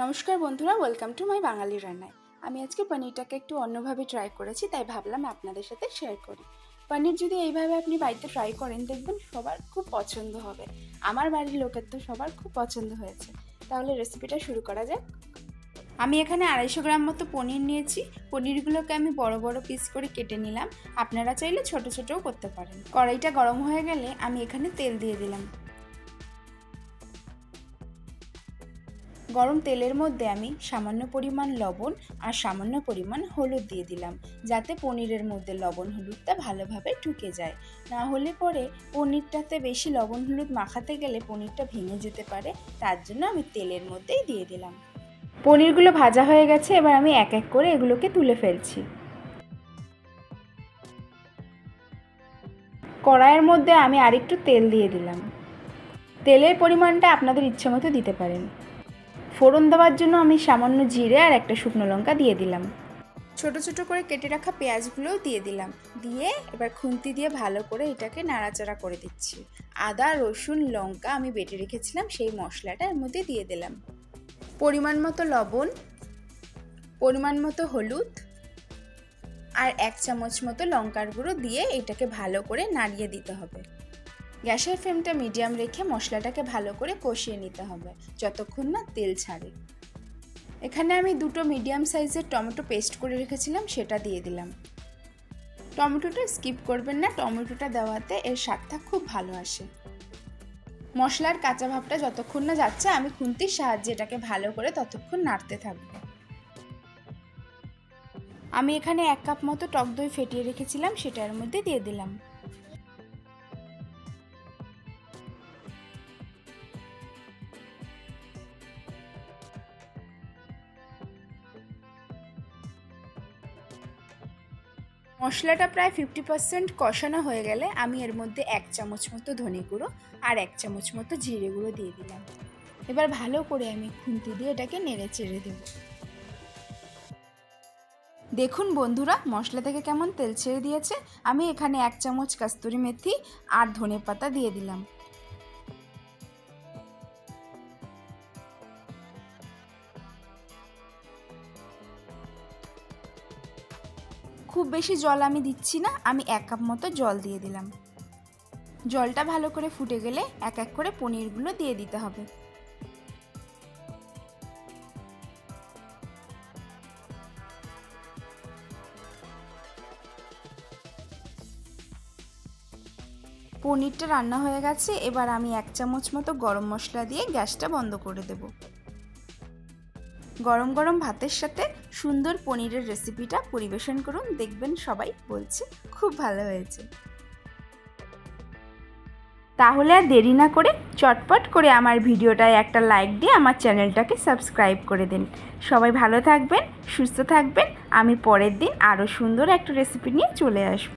নমস্কার বন্ধুরা, welcome to my বাঙালি রান্নায়। আমি আজকে পনিরটাকে একটু অন্যভাবে ট্রাই করেছি, তাই ভাবলাম আপনাদের সাথে শেয়ার করি। পনির যদি এইভাবে আপনি বাড়িতে ট্রাই করেন, দেখবেন সবার খুব পছন্দ হবে। আমার বাড়ির লোকের তো সবার খুব পছন্দ হয়েছে। তাহলে রেসিপিটা শুরু করা যাক। আমি এখানে 250 গ্রাম মতো পনির নিয়েছি। পনিরগুলোকে আমি বড় বড় পিস করে কেটে নিলাম। আপনারা চাইলে ছোট ছোটও করতে পারেন। কড়াইটা গরম হয়ে গেলে আমি এখানে তেল দিয়ে দিলাম। গরম তেলের মধ্যে আমি সামান্য পরিমাণ লবণ আর সামান্য পরিমাণ হলুদ দিয়ে দিলাম, যাতে পনিরের মধ্যে লবণ হলুদটা ভালোভাবে ঢুকে যায়। না হলে পরে পনিরটাতে বেশি লবণ হলুদ মাখাতে গেলে পনিরটা ভেঙে যেতে পারে, তার জন্য আমি তেলের মধ্যেই দিয়ে দিলাম। পনিরগুলো ভাজা হয়ে গেছে, এবার আমি এক এক করে এগুলোকে তুলে ফেলছি। কড়াইয়ের মধ্যে আমি আরেকটু তেল দিয়ে দিলাম। তেলের পরিমাণটা আপনাদের ইচ্ছে মতো দিতে পারেন। ফোড়ন দেওয়ার জন্য আমি সামান্য জিরে আর একটা শুকনো লঙ্কা দিয়ে দিলাম। ছোট ছোট করে কেটে রাখা পেঁয়াজগুলোও দিয়ে দিলাম। দিয়ে এবার খুন্তি দিয়ে ভালো করে এটাকে নাড়াচাড়া করে দিচ্ছি। আদা, রসুন, লঙ্কা আমি বেটে রেখেছিলাম, সেই মশলাটা এর মধ্যে দিয়ে দিলাম। পরিমাণ মতো লবণ, পরিমাণ মতো হলুদ আর 1 চামচ মতো লঙ্কার গুঁড়ো দিয়ে এটাকে ভালো করে নাড়িয়ে দিতে হবে। গ্যাসের ফ্লেমটা মিডিয়াম রেখে মশলাটাকে ভালো করে কষিয়ে নিতে হবে যতক্ষণ না তেল ছাড়ে। এখানে আমি 2টো মিডিয়াম সাইজের টমেটো পেস্ট করে রেখেছিলাম, সেটা দিয়ে দিলাম। টমেটোটা স্কিপ করবেন না, টমেটোটা দেওয়াতে এর স্বাদটা খুব ভালো আসে। মশলার কাঁচা ভাবটা যতক্ষণ না যাচ্ছে আমি খুন্তির সাহায্যে এটাকে ভালো করে ততক্ষণ নাড়তে থাকবো। আমি এখানে 1 কাপ মতো টক দই ফেটিয়ে রেখেছিলাম, সেটা এর মধ্যে দিয়ে দিলাম। মশলাটা প্রায় 50% কষানো হয়ে গেলে আমি এর মধ্যে 1 চামচ মতো ধনে গুঁড়ো আর 1 চামচ মতো জিরে গুঁড়ো দিয়ে দিলাম। এবার ভালো করে আমি খুন্তি দিয়ে এটাকে নেড়ে চেড়ে দেব। দেখুন বন্ধুরা, মশলা থেকে কেমন তেল ছেড়ে দিয়েছে। আমি এখানে 1 চামচ কস্তুরি মেথি আর ধনে পাতা দিয়ে দিলাম। খুব বেশি জল আমি দিচ্ছি না, আমি 1 কাপ মতো জল দিয়ে দিলাম। জলটা ভালো করে ফুটে গেলে এক এক করে পনিরগুলো দিয়ে দিতে হবে। পনিরটা রান্না হয়ে গেছে, এবার আমি 1 চামচ মতো গরম মশলা দিয়ে গ্যাসটা বন্ধ করে দেব। গরম গরম ভাতের সাথে সুন্দর পনিরের রেসিপিটা পরিবেশন করুন, দেখবেন সবাই বলছে খুব ভালো হয়েছে। তাহলে আর দেরি না করে চটপট করে আমার ভিডিওটায় একটা লাইক দিয়ে আমার চ্যানেলটাকে সাবস্ক্রাইব করে দিন। সবাই ভালো থাকবেন, সুস্থ থাকবেন। আমি পরের দিন আরও সুন্দর একটা রেসিপি নিয়ে চলে আসব।